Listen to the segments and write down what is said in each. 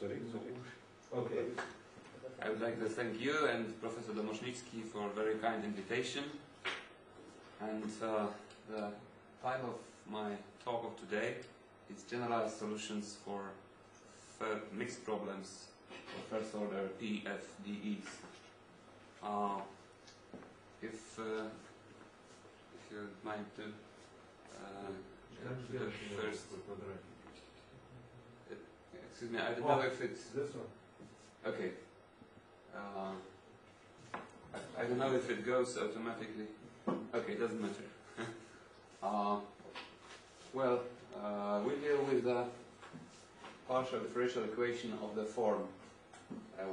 sorry. Okay. I would like to thank you and Professor Domosznicki for a very kind invitation. And the title of my talk of today is Generalized Solutions for Mixed Problems for First Order PFDEs. If you mind to the first... Excuse me, I don't know if it's... This one. Okay. I don't know if it goes automatically. Okay, doesn't matter. We deal with the partial differential equation of the form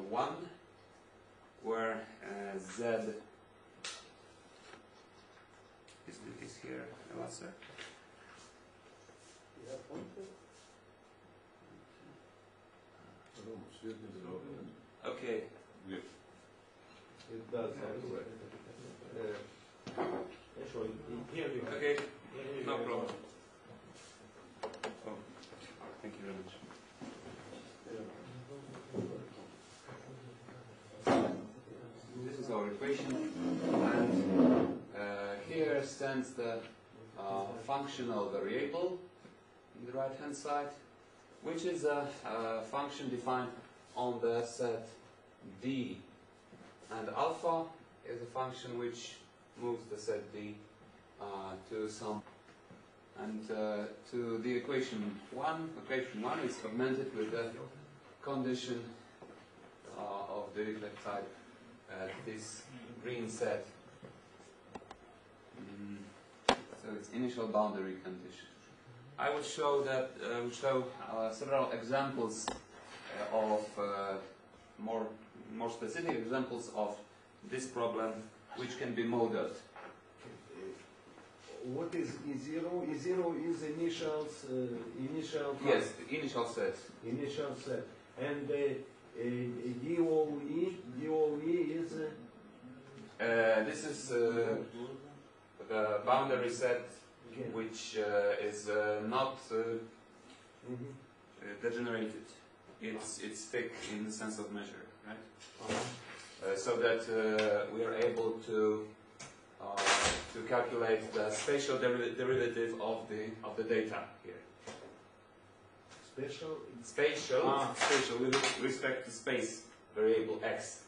1, where Z is here, Lasser. Okay. It does have Okay, no problem. Oh, thank you very much. This is our equation, and here stands the functional variable in the right hand side, which is a function defined on the set D, and alpha is a function which moves the set D to some, and to the equation 1. Equation 1 is augmented with the condition of the Dirichlet type, this green set. So it's initial boundary condition. I will show that several examples of more specific examples of this problem, which can be modeled. What is E0? E0 is initials, initial. Yes, the initial set. Initial set. And DOE is. This is the boundary set, which is not degenerated. It's thick in the sense of measure, right? So that we are able to calculate the spatial derivative of the data here. Spatial with respect to space variable x.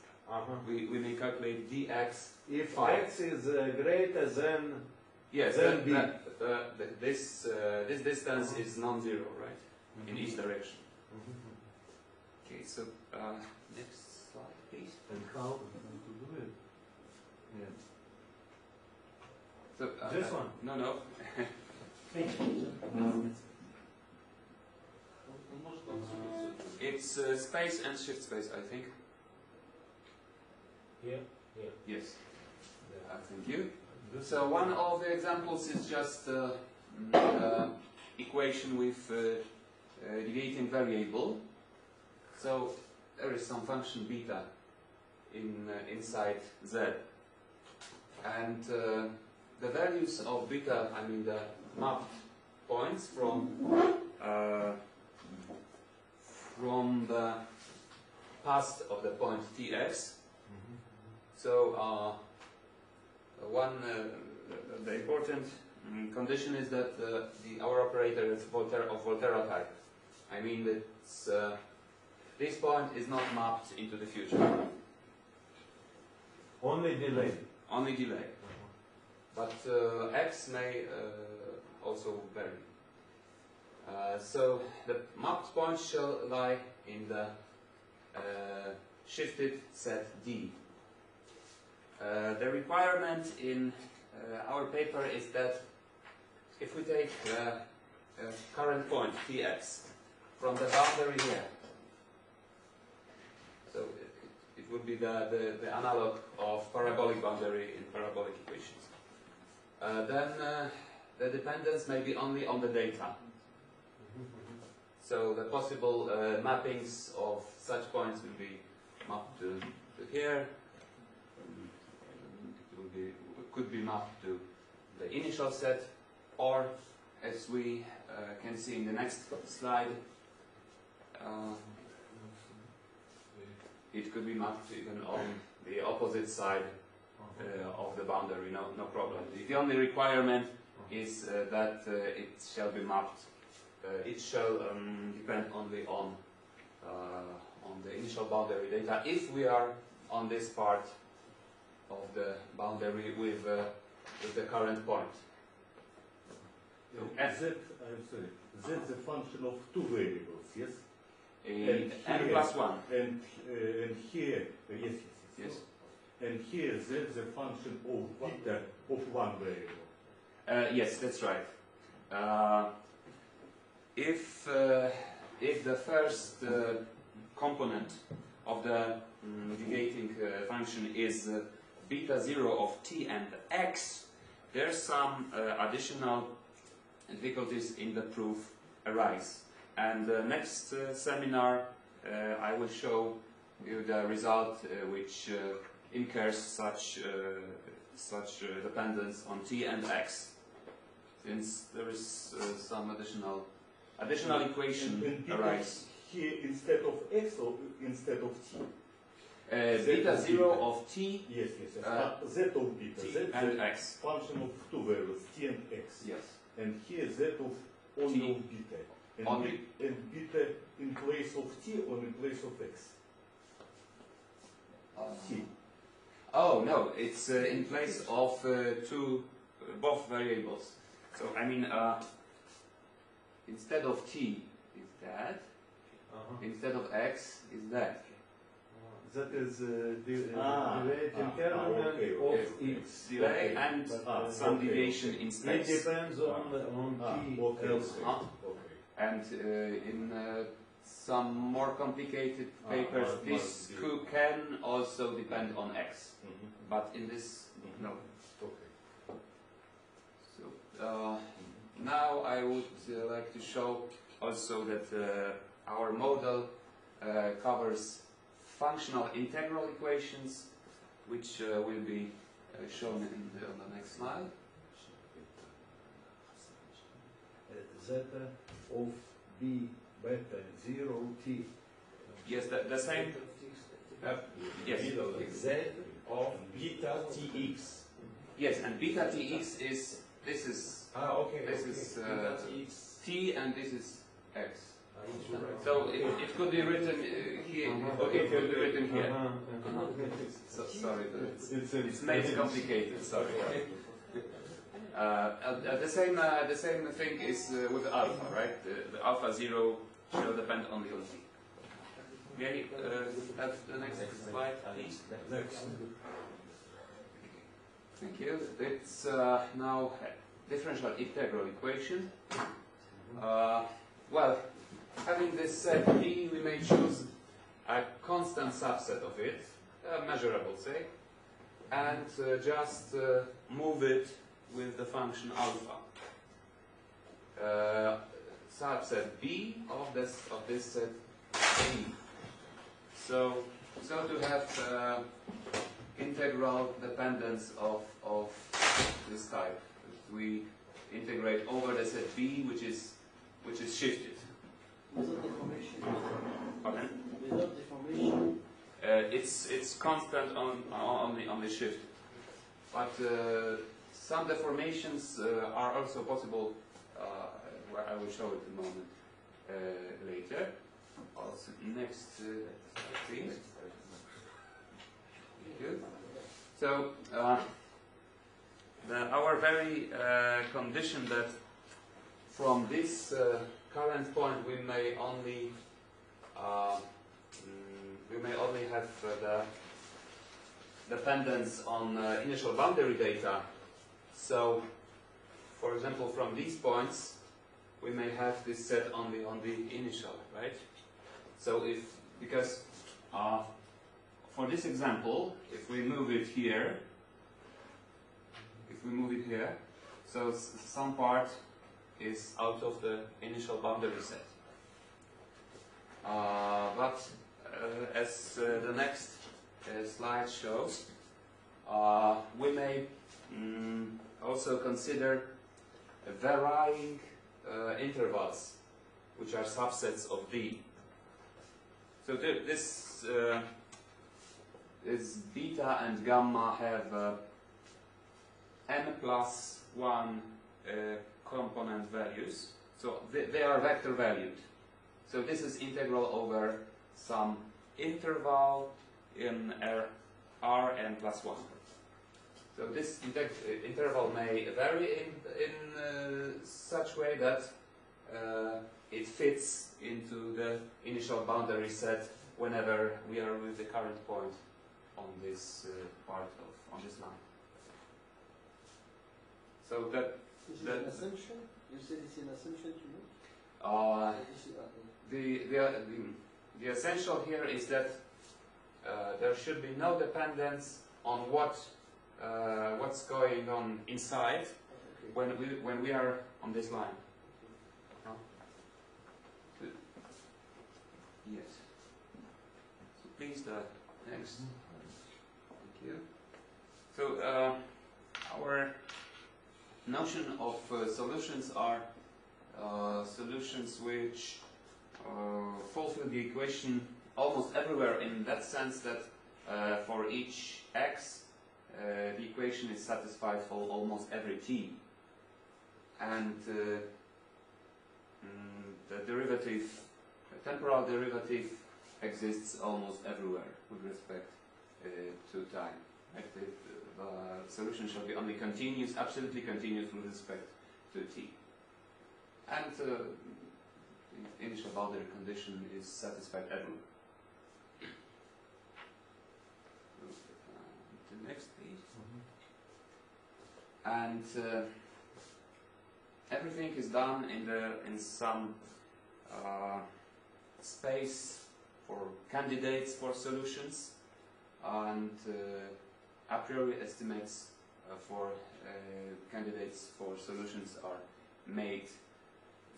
We may calculate dx. If x is greater than yes, than b. This distance is non-zero, right? In each direction. Okay, so next slide, please. And how to do it? Yeah. So, this one? No. It's space and shift space, I think. Yeah. Yes. Thank you. So one of the examples is just equation with deviating variable. So there is some function beta inside Z, and the values of beta, I mean the mapped points from the past of the point Tx. So the important condition is that our operator is of Volterra type. I mean that this point is not mapped into the future. Only delay. Only delay. But x may also vary. So the mapped point shall lie in the shifted set D. The requirement in our paper is that if we take the current point Tx from the boundary here, so it would be the analog of parabolic boundary in parabolic equations. Then the dependence may be only on the data. So the possible mappings of such points will be mapped to here. Could be mapped to the initial set, or as we can see in the next slide, it could be mapped even on the opposite side of the boundary, no problem. The only requirement is that it shall be mapped, it shall depend only on the initial boundary data if we are on this part of the boundary with the current point. I'm sorry, Z is a function of two variables, yes? N plus 1. And here, Yes. And here Z is a function of beta of one variable. Yes, that's right. If the first component of the negating function is beta 0 of t and x, there's some additional difficulties in the proof arise. And next seminar I will show you the result which incurs such dependence on t and x, since there is some additional equation arise. Here instead of x or instead of t? Beta 0 of t Yes. Z of beta. t Z and is a x. function of two variables, t and x. Yes. And here Z of only T. of beta. And, Only. and beta in place of t or in place of x? T. Oh no, it's in place of both variables. So I mean, instead of t is that, instead of x is that. That is the okay. of x. Delay and some okay, deviation in It space. depends on t Okay. elsewhere. Okay. And in some more complicated papers, must this be. can also depend on x. Mhm. But in this, no. Okay. So now I would like to show also that our model covers functional integral equations, which will be shown on the next slide. Zeta of b beta 0 t. Yes, the same. Yes. Z of beta tx. Yes, and beta tx is this is Okay. This is, Beta tx. t and this is x. So it could be written here. It could be written here. So, sorry, it's made complicated. Sorry. The same thing is with alpha, right? The alpha 0 shall depend only on t. Okay, have the next slide, please. Next. Thank you. It's now a differential integral equation. Well, having this set B, we may choose a constant subset of it, measurable, say, and just move it with the function alpha. Subset B of this set B. So to have integral dependence of this type, we integrate over the set B, which is shifted. Without deformation. Pardon? Without deformation. It's constant on the shift, but some deformations are also possible. Where I will show it in a moment later. Also, next slide, please. Thank you. So our very condition that from this current point we may only have the dependence on initial boundary data. So, for example, from these points we may have this set only on the initial, right? So because for this example, if we move it here, so some part is out of the initial boundary set. But as the next slide shows, we may also consider varying intervals, which are subsets of D. So this is beta and gamma have n plus 1 component values, so they are vector valued. So this is integral over some interval in Rn plus 1. So this interval may vary in such way that it fits into the initial boundary set whenever we are with the current point on this part of on this line. So that This is that an assumption? You said it's an assumption to you? the essential here is that there should be no dependence on what's going on inside Okay. when we are on this line. No? Yes. So please, next. Thank you. So our notion of solutions are solutions which fulfill the equation almost everywhere, in that sense that for each x the equation is satisfied for almost every t, and the derivative, temporal derivative, exists almost everywhere with respect to time. Right? The solution shall be only continuous, absolutely continuous with respect to t. And the initial boundary condition is satisfied everywhere. The next page. And everything is done in some space for candidates for solutions, and a priori estimates for candidates for solutions are made.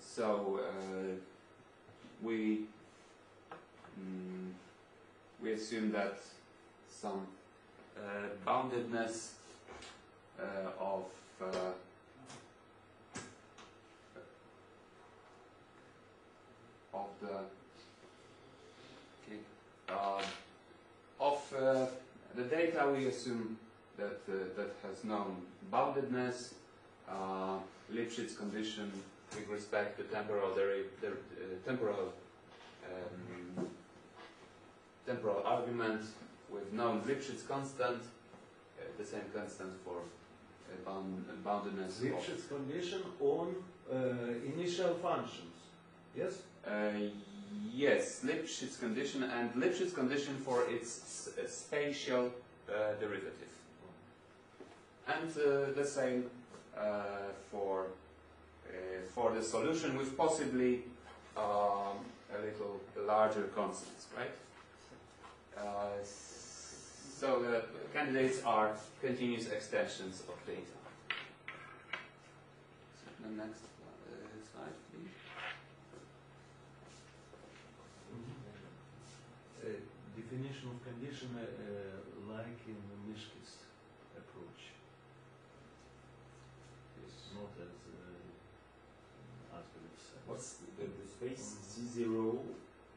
So we assume that some boundedness of the data, we assume that that has known boundedness, Lipschitz condition with respect to temporal argument with known Lipschitz constant, the same constant for boundedness. Lipschitz condition on initial functions. Yes? Yes, Lipschitz condition, and Lipschitz condition for its spatial derivative. And the same for the solution with possibly a little larger constants, right? So the candidates are continuous extensions of data. So the next slide, please. Definition of condition like in the Mischke's approach. Not as Asbjørn said. What's the space? Z0,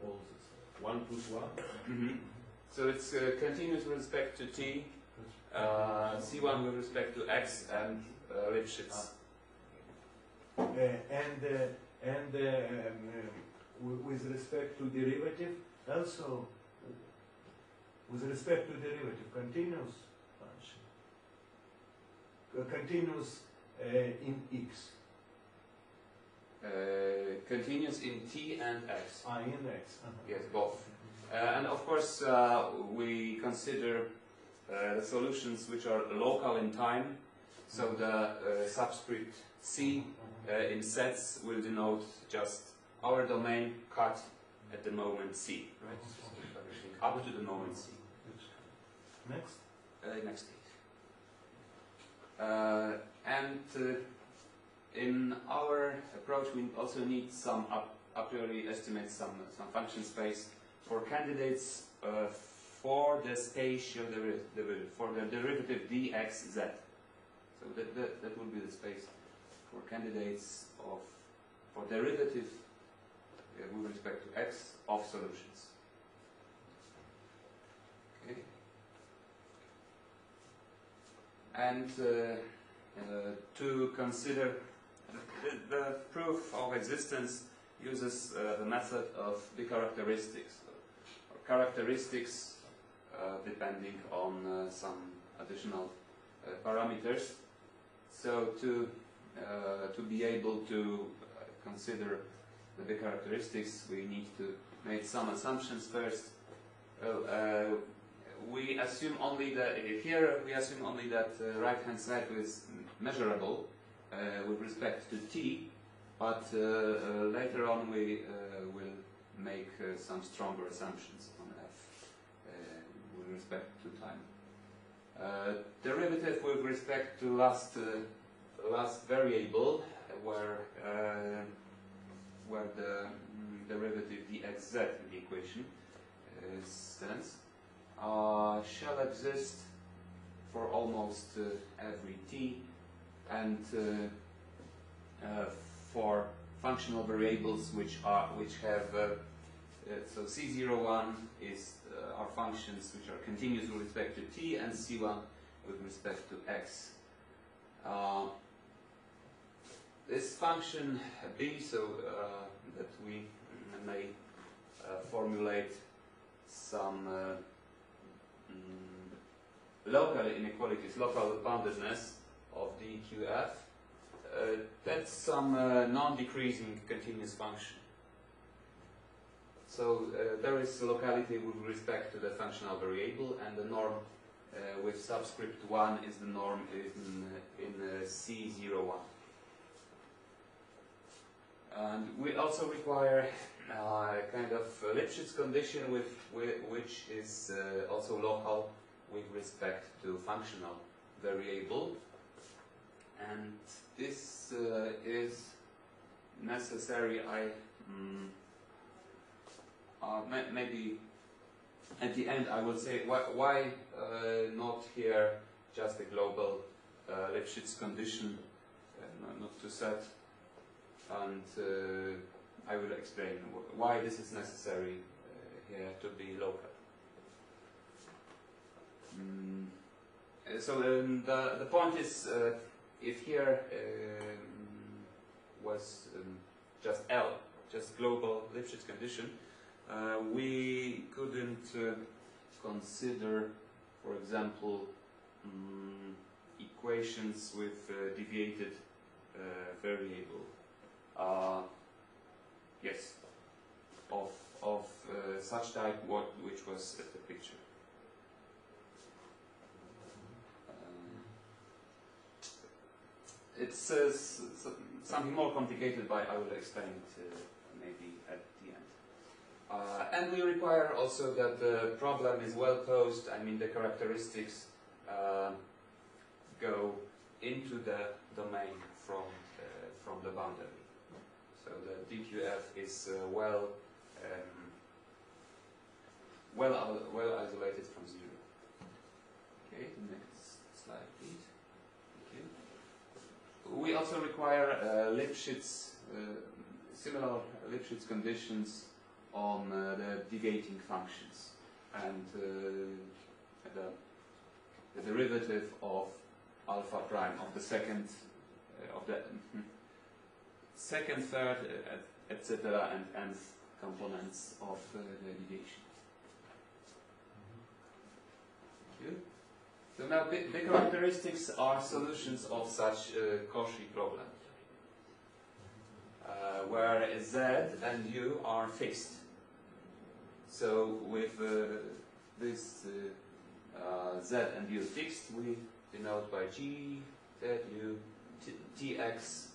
All this. 1 plus 1. Mm-hmm. So it's continuous with respect to t, C1 with respect to x, and Lipschitz. With respect to derivative, also with respect to derivative, continuous function, continuous in x. Continuous in t and x. In x. Yes, both. And of course, we consider the solutions which are local in time. So the subscript c in sets will denote just our domain cut at the moment c, right? Up to the moment c. Next. Next page. And in our approach, we also need some a priori estimate some function space for candidates for the spatial derivative, for the derivative dxz. So that would be the space for candidates for derivative with respect to x of solutions. Okay. and to consider the proof of existence uses the method of the characteristics, or characteristics depending on some additional parameters. So to be able to consider the characteristics, we need to make some assumptions first. We assume only that here we assume only that right-hand side is measurable with respect to t, but later on we will make some stronger assumptions on f with respect to time. Derivative with respect to last variable, where the derivative dxz in the equation stands, shall exist for almost every t, and for functional variables which have so c01 is are functions which are continuous with respect to t, and c1 with respect to x. This function b, so that we may formulate some local inequalities, local boundedness of dqf. That's some non-decreasing continuous function. So there is locality with respect to the functional variable, and the norm with subscript 1 is the norm in C01. And we also require a kind of Lipschitz condition which is also local with respect to functional variable. And this is necessary. Maybe at the end I will say why not here just a global Lipschitz condition, not to set, and I will explain why this is necessary here to be local. So the point is, if here was just L, just global Lipschitz condition, we couldn't consider, for example, equations with deviated variable. Yes, of such type which was at the picture. It's something more complicated, but I will explain it maybe at the end. And we require also that the problem is well posed. I mean, the characteristics go into the domain from the boundary. So the dqf is well isolated from zero. Okay, the next slide, please. Thank you. We also require Lipschitz, similar Lipschitz conditions on the deviating functions, and the derivative of alpha prime of the second second, third, etc., and nth components of the deviation. Thank you. So now the characteristics are solutions of such Cauchy problem, where z and u are fixed. So with this z and u fixed, we denote by g, z, u, tx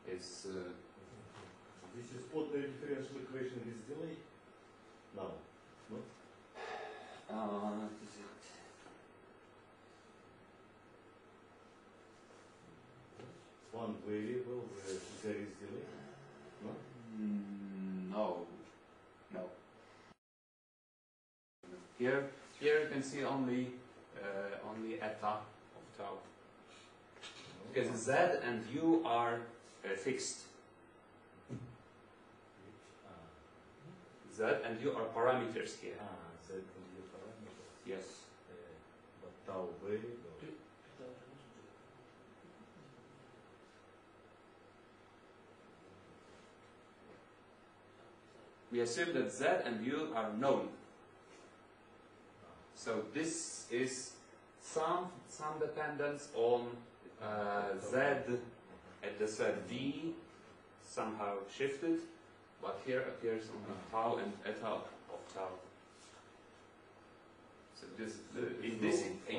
is. This is what the differential equation is delay now, no? Is it? One variable where there is delay, no? No, no. Here you can see only eta of tau, because z and u are fixed. Z and u are parameters here. Z and U parameters. Yes. But tau v. We assume that Z and U are known. So this is some dependence on Z at the set V somehow shifted, but here appears only tau and eta of tau. So this, in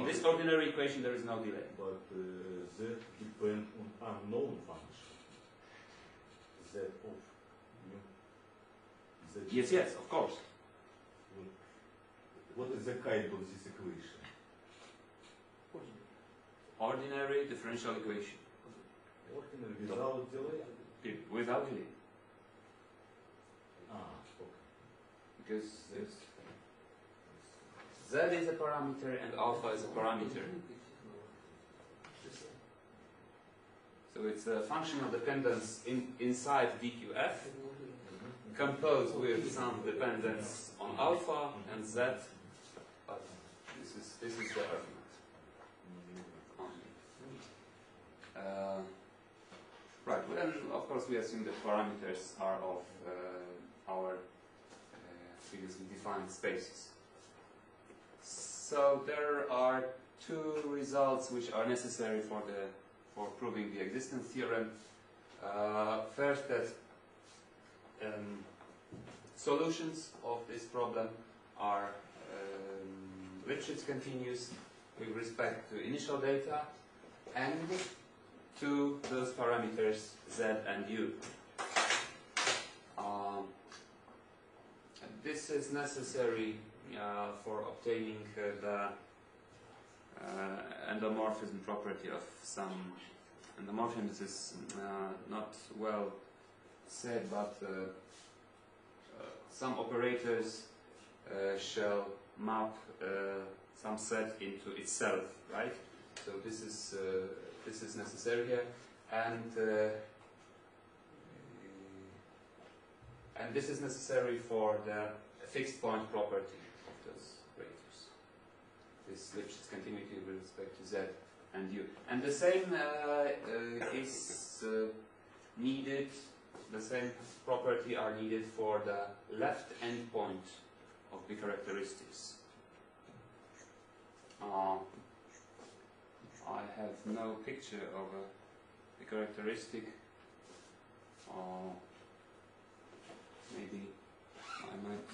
this ordinary equation there is no delay. But Z depends on unknown function. Z of U. Z Yes, of course. What is the kind of this equation? Ordinary differential equation. Ordinary without delay? Without delay. Okay. Because Z is a parameter and alpha is a parameter. So it's a functional dependence inside DQF, composed with some dependence on alpha and Z, but this is the argument. Right, well, then of course we assume that parameters are of our previously defined spaces. So there are two results which are necessary for proving the existence theorem. First, that solutions of this problem are Lipschitz continuous with respect to initial data and to those parameters Z and U. This is necessary for obtaining the endomorphism property of some endomorphism. This is not well said, but some operators shall map some set into itself, right? So this is necessary here, and this is necessary for the fixed point property of those operators. This Lipschitz continuity with respect to Z and U, and the same is needed. The same property are needed for the left endpoint of the characteristics. I have no picture of the characteristic. Maybe I might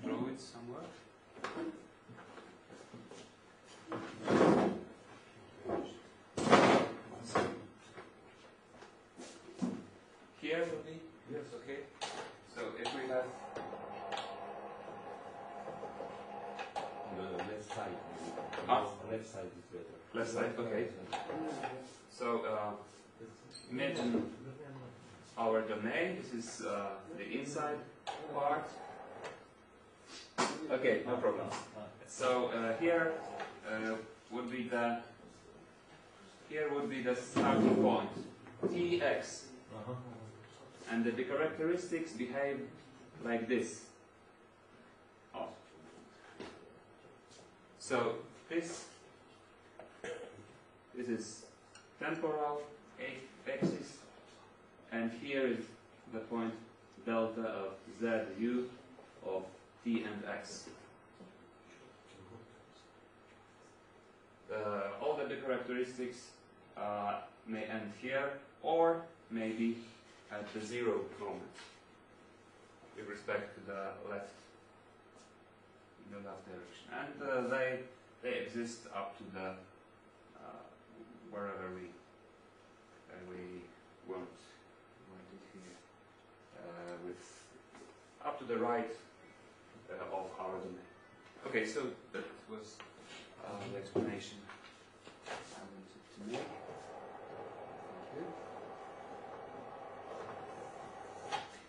draw it somewhere. Here will be? Yes. Okay. So if we have The left side. Left side is better. left side, okay. So imagine our domain. This is the inside part. Okay, no problem. So here would be the starting point, Tx. And the characteristics behave like this. So this is temporal axis, and here is the point delta of ZU of T and X. All the characteristics may end here, or maybe at the zero moment with respect to the left, in the left direction, and they exist up to the wherever we want it here, with up to the right of our domain. Okay, so that was the explanation I wanted to make. Thank you.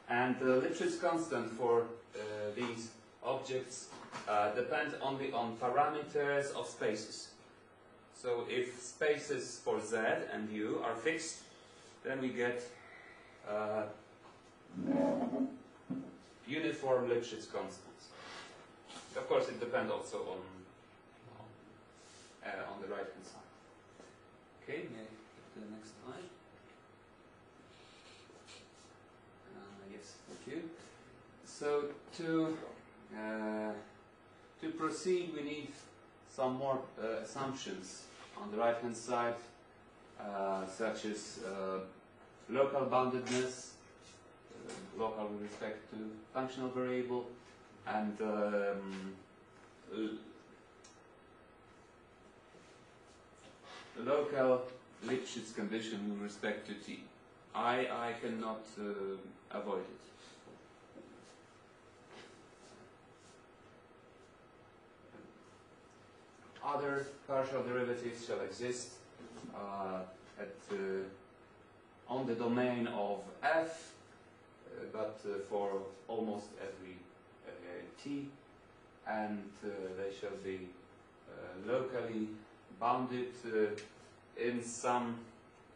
And the Lipschitz constant for these objects depends only on parameters of spaces. So if spaces for Z and U are fixed, then we get uniform Lipschitz constants. Of course, it depends also on the right hand side. Okay, may I get to the next slide? Yes, thank you. So to proceed, we need some more assumptions on the right hand side, such as local boundedness, local with respect to functional variable, and local Lipschitz condition with respect to t. I cannot avoid it. Other partial derivatives shall exist on the domain of f, but for almost every t, and they shall be locally bounded in some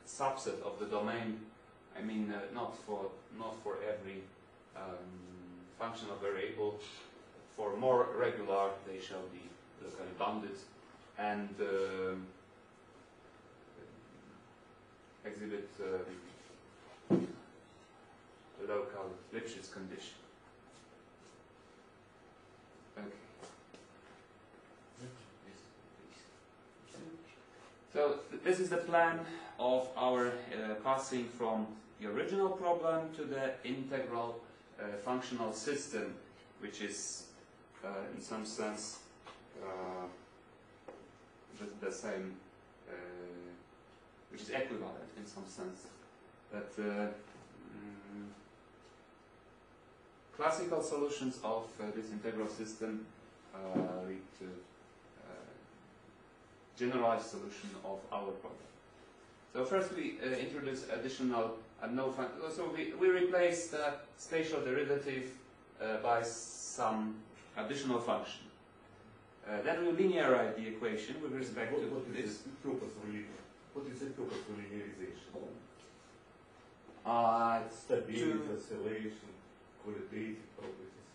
subset of the domain. I mean, not for every functional variable. For more regular, they shall be locally bounded and exhibit local Lipschitz condition. Okay. So this is the plan of our passing from the original problem to the integral functional system, which is in some sense the same, which is equivalent in some sense. But classical solutions of this integral system lead to generalized solution of our problem. So first we introduce additional unknown function. So we replace the spatial derivative by some additional function. Then we linearize the equation with respect to this. What is the purpose of linearization? Stability, oscillation, qualitative properties.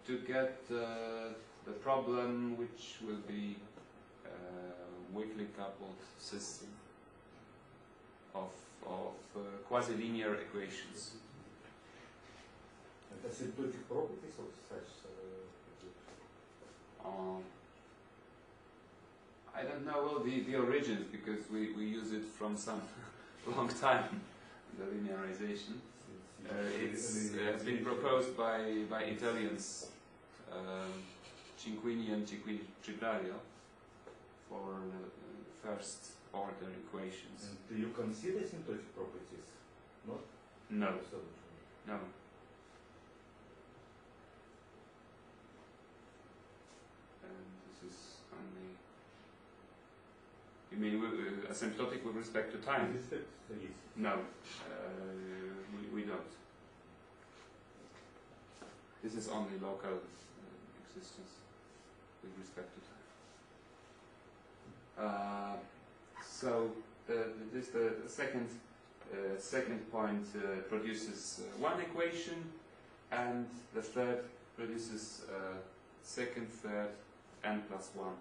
To get the problem which will be weakly coupled system of quasi-linear equations. And asymptotic properties of such I don't know well the origins, because we use it from some long time, the linearization. It has been proposed by Italians, Cinquini and Cibrario, for first order equations. And do you consider asymptotic properties? Not? No. No. This is only. You mean asymptotic with respect to time? With respect, yes. No, we don't. This is only local existence with respect to time. So the second point produces one equation, and the third produces second, third, n plus one,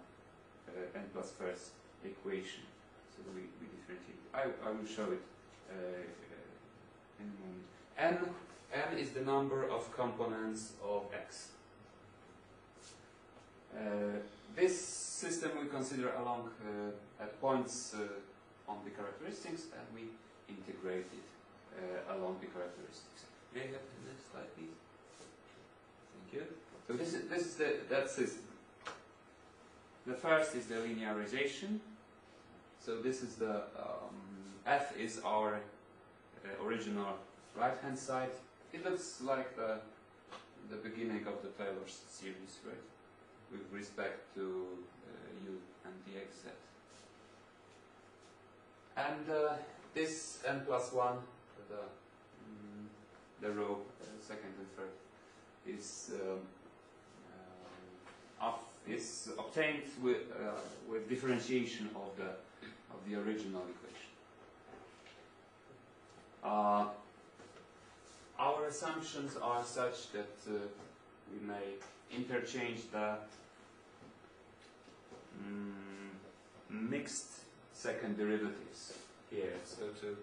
n plus first equation. So we differentiate. I will show it in a moment. N is the number of components of X. This system we consider along at points on the characteristics, and we integrate it along the characteristics. May I have the next slide, please? Thank you. So this is that system. The first is the linearization. So this is the F is our original right-hand side. It looks like the beginning of the Taylor's series, right? With respect to U and the XZ. And this n plus 1, the row second and third, is obtained with differentiation of the original equation. Our assumptions are such that we may interchange the mixed second derivatives here, so to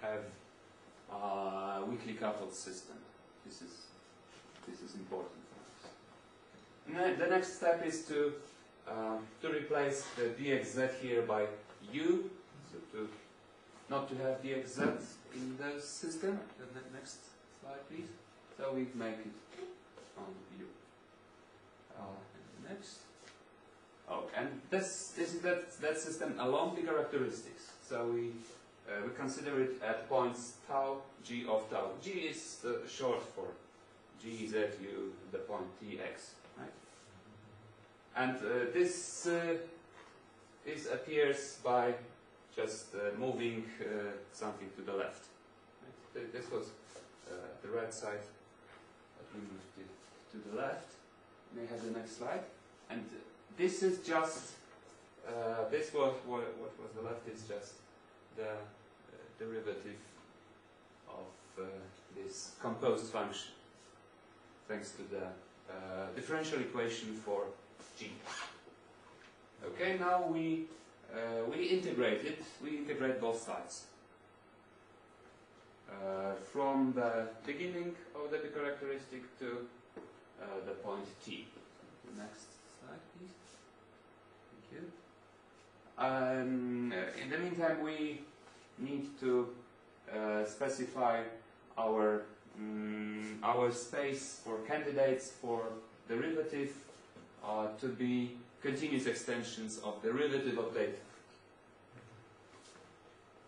have a weakly coupled system. This is important for us. The next step is to replace the dxz here by u, so not to have dxz in the system. The next slide, please. So we make it on u. Next. Oh, and this is that system along the characteristics. So we consider it at points tau, g of tau. G is short for g, z, u, the point tx, right? And this appears by just moving something to the left. Right? This was the right side, but we moved it to the left. May have the next slide. And this is just, this was what was the left is just the derivative of this composed function, thanks to the differential equation for g. Okay, now we integrate it. We integrate both sides from the beginning of the characteristic to the point t. Next slide, please. Thank you. In the meantime, we need to specify our space for candidates for derivative to be continuous extensions of derivative of data.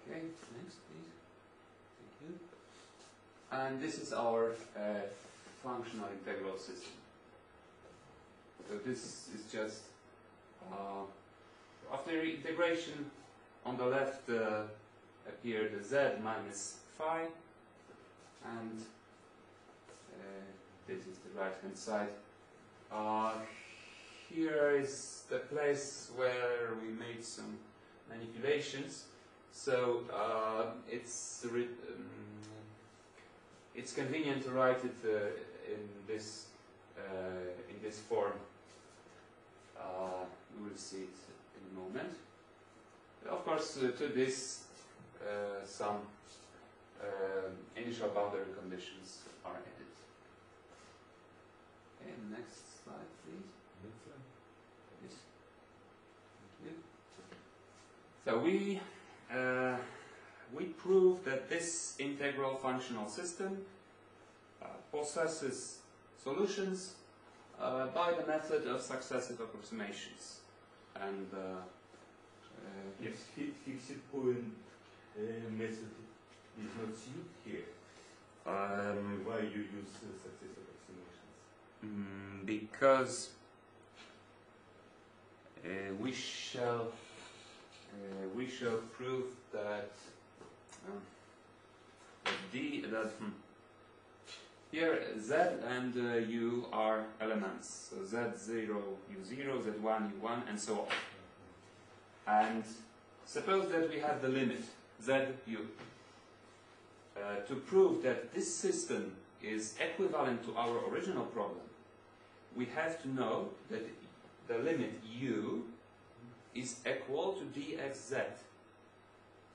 Okay, next, please. Thank you. And this is our functional integral system. So this is just after integration on the left appear the z minus phi, and this is the right hand side. Here is the place where we made some manipulations. So it's convenient to write it in this form. We will see it in a moment. Of course, to this some initial boundary conditions are added. Okay, next slide, please. Yes. Thank you. So we prove that this integral functional system possesses solutions by the method of successive approximations. And Yes, fixed point method is not used here. Why you use successive approximations? Because we shall prove that here z and u are elements. So z0, u0, z1, u1, and so on. And suppose that we have the limit z, u. To prove that this system is equivalent to our original problem, we have to know that the limit u is equal to dxz.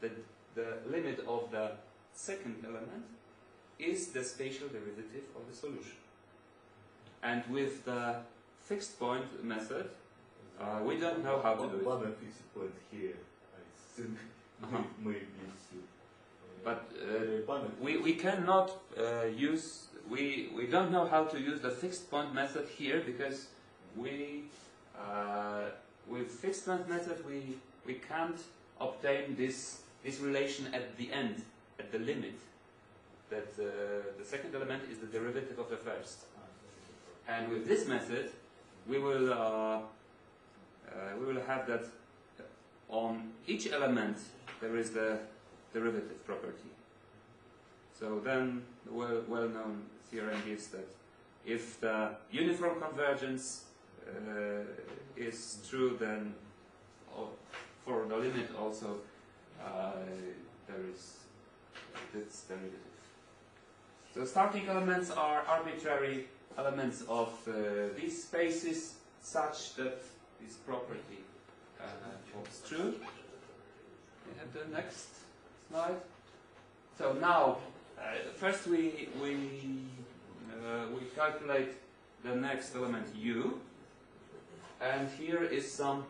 That the limit of the second element is the spatial derivative of the solution. And with the fixed point method, we don't know how to do it. One fixed point here, I think, maybe but we cannot use, we don't know how to use the fixed point method here, because with fixed point method we can't obtain this relation at the end, at the limit, that the second element is the derivative of the first. And with this method we will have that on each element there is the derivative property. So then the well-known theorem gives that if the uniform convergence is true, then for the limit also there is this derivative. So starting elements are arbitrary elements of these spaces such that this property holds true. We have the next slide. So now, first we calculate the next element u, and here is some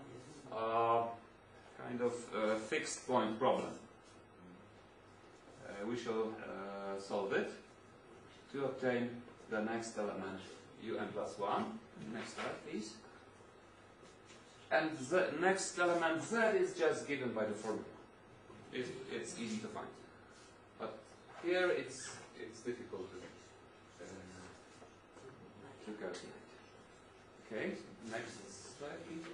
kind of fixed point problem. We shall solve it to obtain the next element un plus 1. Next slide, please. And the next element z is just given by the formula. It's easy to find. But here it's difficult to calculate. Okay, next slide, please.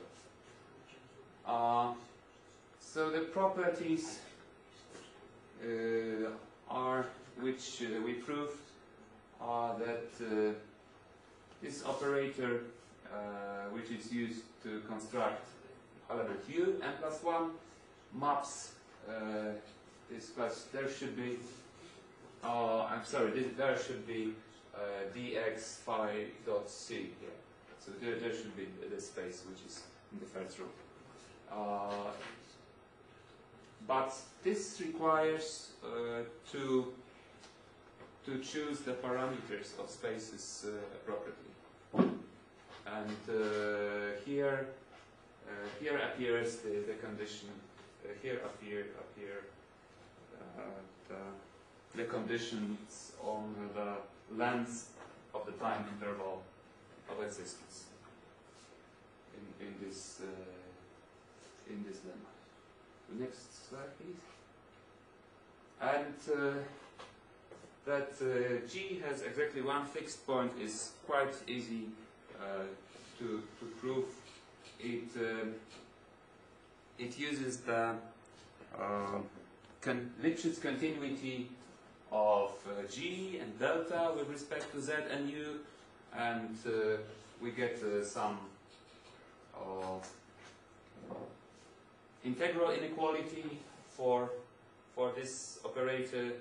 So the properties are, which we proved, are that this operator, which is used to construct element u n plus 1, maps this class. There should be, I'm sorry, there should be dx phi dot c here. So there should be this space which is in the first row. But this requires to choose the parameters of spaces appropriately. And here appears the condition. Here appear the conditions on the length of the time interval of existence in this lemma. The next slide, please. And that G has exactly one fixed point is quite easy to prove. It uses the Lipschitz continuity of G and delta with respect to Z and U, and we get some integral inequality for this operator,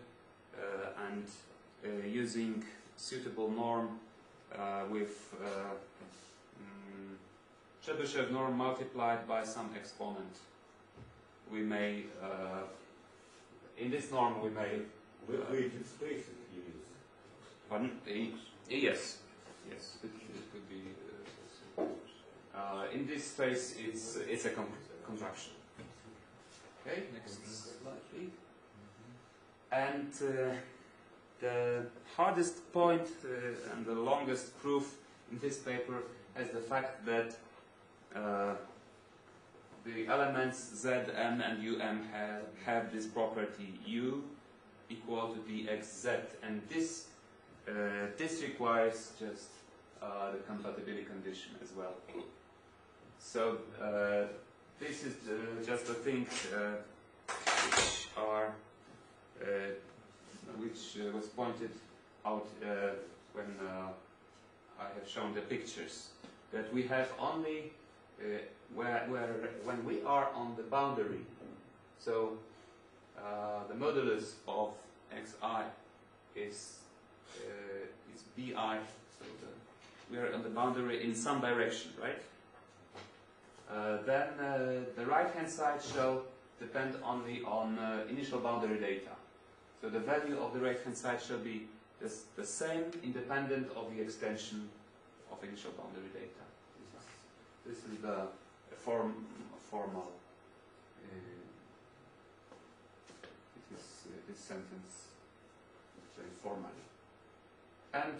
and using suitable norm with Chebyshev norm multiplied by some exponent, we may in this norm we may weighted spaces you use. pardon? Yes, it could be in this space it's a contraction. Okay, next slide, please. And the hardest point and the longest proof in this paper is the fact that the elements Zm and Um have this property U equal to dxz, and this requires just the compatibility condition as well. So this is just a thing which was pointed out when I have shown the pictures, that we have only when we are on the boundary. So the modulus of xi is bi. So we are on the boundary in some direction, right? Then the right-hand side shall depend only on initial boundary data. So the value of the right-hand side shall be the same, independent of the extension of initial boundary data. This is the formal. This sentence very formally. And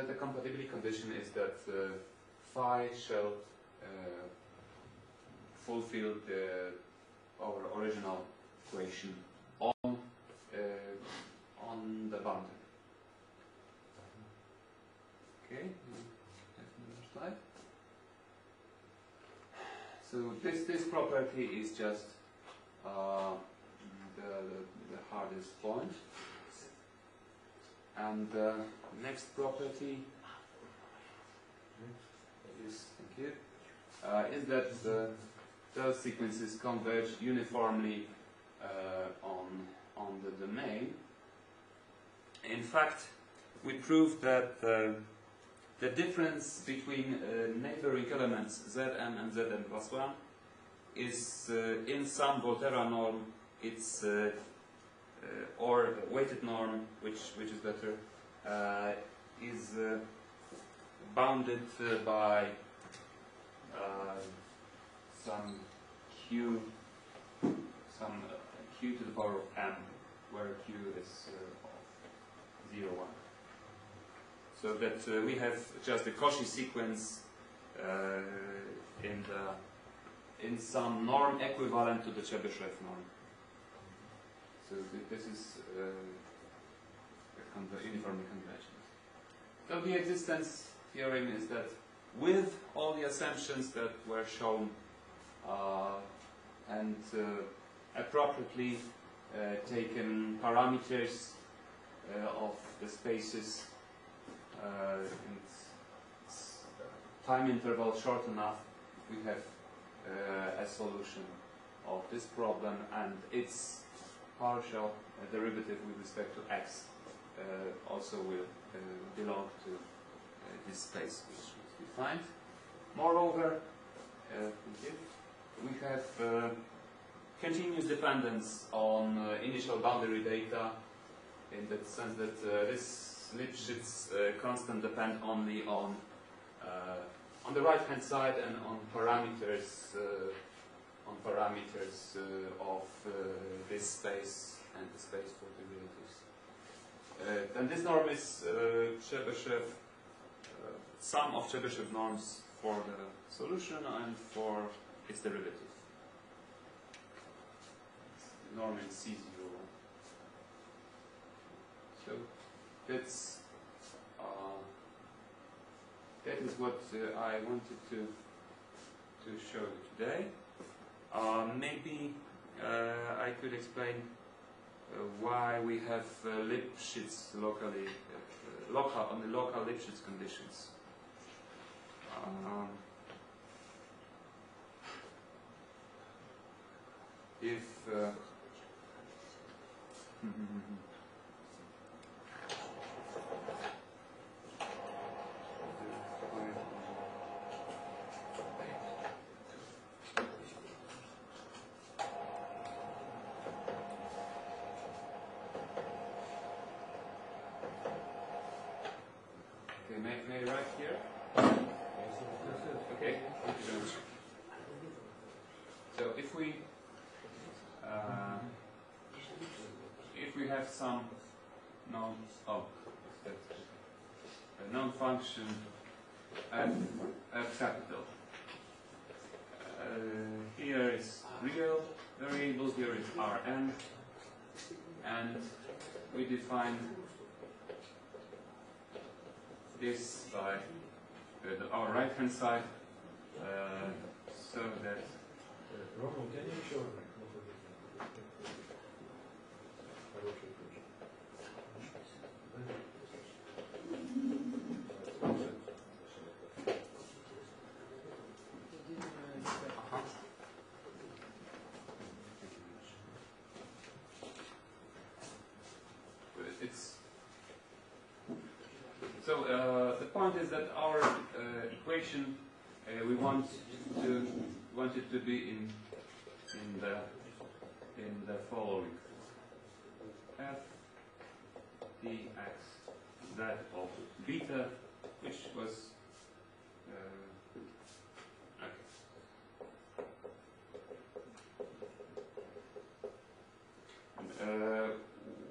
the compatibility condition is that phi shall fulfill our original equation on the boundary. Okay, another slide. So this property is just the hardest point, and the next property is is that those sequences converge uniformly on the domain. In fact, we proved that the difference between neighboring elements Zm and Zn plus 1 is in some Volterra norm. It's or weighted norm, which is better, is bounded by some q, q to the power of m, where q is 0, 1. So that we have just a Cauchy sequence in some norm equivalent to the Chebyshev norm. So this is uniformly convergent. So the existence theorem is that with all the assumptions that were shown and appropriately taken parameters of the spaces and time interval short enough, we have a solution of this problem, and its partial derivative with respect to x also will belong to this space which is defined. Moreover, we have continuous dependence on initial boundary data, in the sense that this Lipschitz constant depend only on the right-hand side and on parameters of this space and the space for derivatives. And this norm is Chebyshev, sum of Chebyshev norms for the solution and for its derivative. It's the norm in C0. So that's that is what I wanted to show you today. Maybe I could explain why we have Lipschitz locally, on the local Lipschitz conditions. If may I write here? Okay, thank you very much. So if we have some known known function f capital, here is real variable, here is Rn, and we define this by our right hand side, so that Roman, can you show the point is that our equation we want it to be in the following: f dx z of beta, which was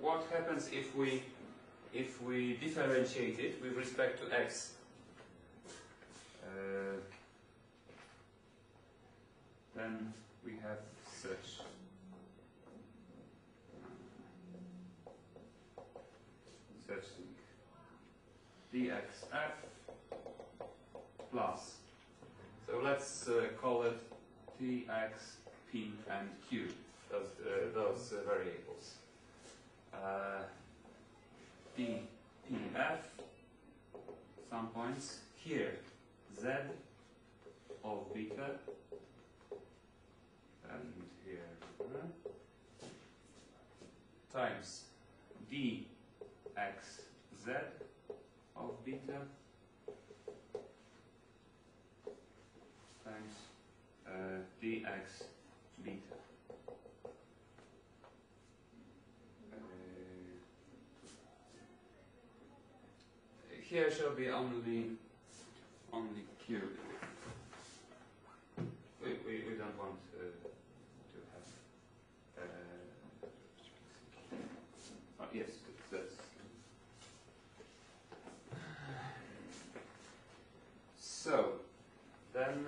what happens if we differentiate it with respect to x? Then we have such thing: dxf plus, so let's call it tx, p, and q, those variables. dpf, some points here, z of beta, and here times dxz of beta times dx here shall be only Q. We don't want to have. Yes, that's. So then,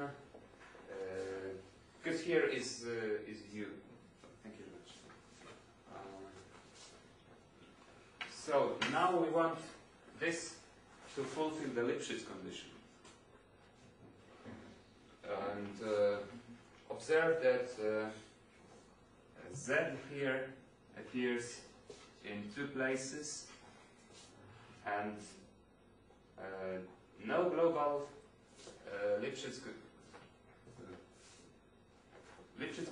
because here is U. Thank you very much. So now we want this to fulfill the Lipschitz condition. And observe that Z here appears in two places, and no global Lipschitz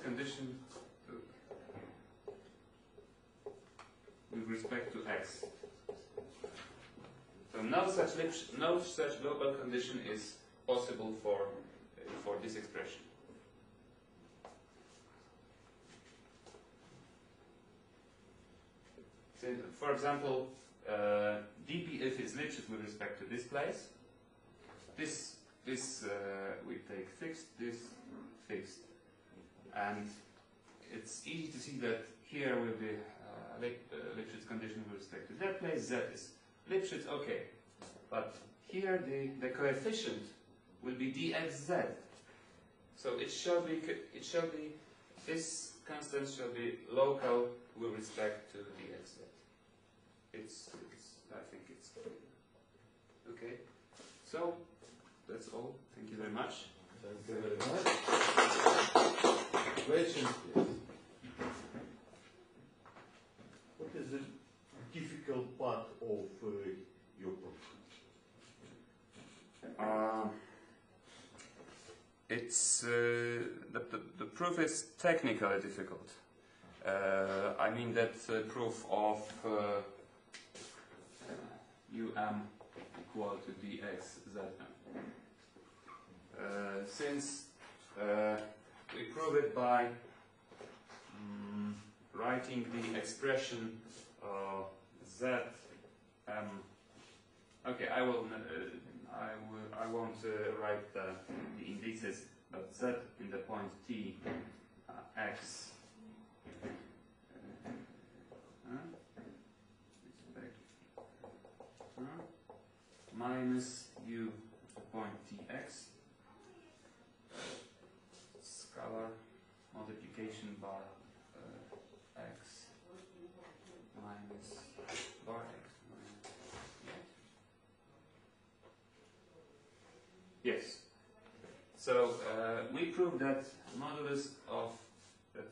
condition with respect to X. So no such global condition is possible for this expression. So, for example, dp is Lipschitz with respect to this place. This we take fixed, this fixed, and it's easy to see that here will be Lipschitz condition with respect to that place. Z is Lipschitz, okay, but here the coefficient will be dxz. So it shall be this constant shall be local with respect to dxz. I think it's okay. So that's all. Thank you very much. Thank you very much. Questions, please. What is the difficult part of your proof? It's the proof is technically difficult. I mean that proof of equal to dxzm. Since we prove it by writing the expression zm. Okay, I won't write the indices, but z in the point t x minus u point tx scalar multiplication by x minus bar x minus. Yes. So we prove that modulus of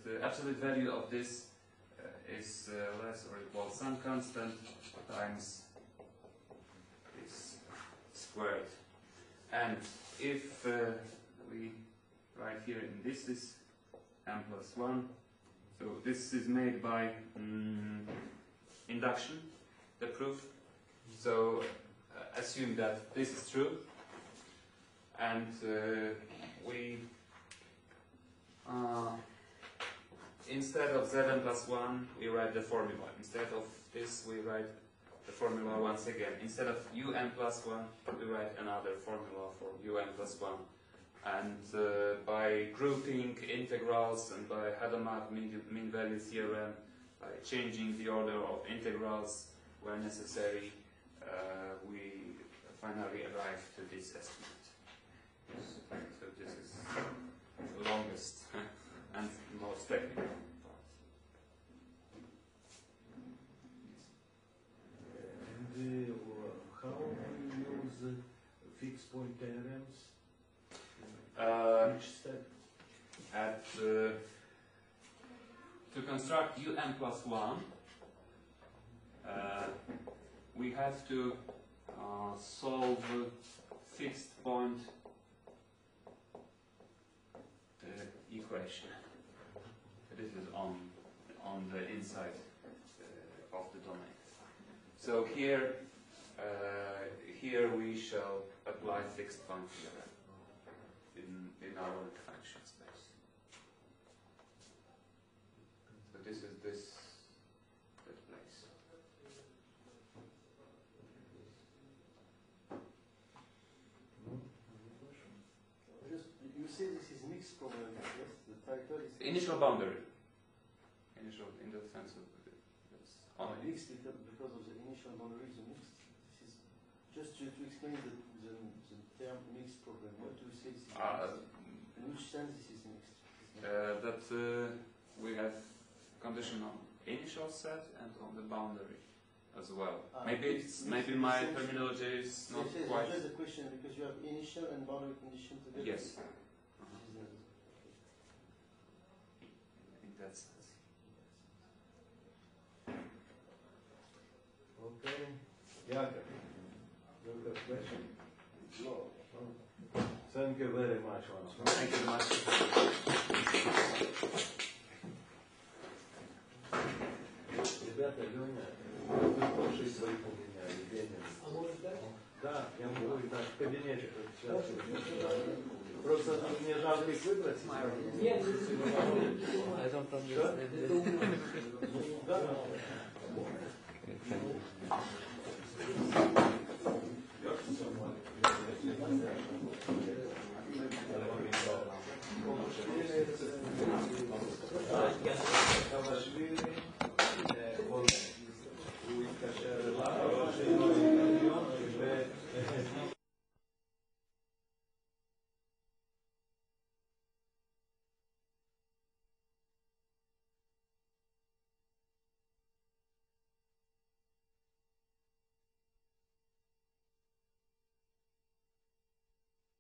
the absolute value of this is less or equal some constant times this squared. And if we write here in this is m plus 1, so this is made by induction, the proof. So assume that this is true, and we instead of zn plus 1 we write the formula. Instead of this we write the formula once again. Instead of un plus 1 we write another formula for un plus 1. And by grouping integrals and by Hadamard mean value theorem, by changing the order of integrals where necessary, we finally arrive to this estimate. So this is the longest and most technical part. And how do you use fixed point theorems? Each step? To construct un plus 1, we have to solve fixed point equation. This is on the inside of the domain. So here we shall apply fixed point theorem in our function space. So this is that place. initial boundary. Initial in the sense of it's only. Mixed because of the initial boundary, the mixed. This is just to explain the term mixed problem. What do you say? This is mixed? In which sense this is mixed? That we have condition on initial set and on the boundary as well. Maybe maybe my terminology is not yes, quite. Just a question because you have initial and boundary condition together. Yes. In that sense. Okay. Jakob, you have a question? No. Oh. Thank you very much, once more. Thank you very much. Ребята, Леня, вы лучшие свои поменяли, Леня. А может дать? Да, я могу и так в кабинете. Сейчас. Просто мне жалко их выбрать. Нет, Да.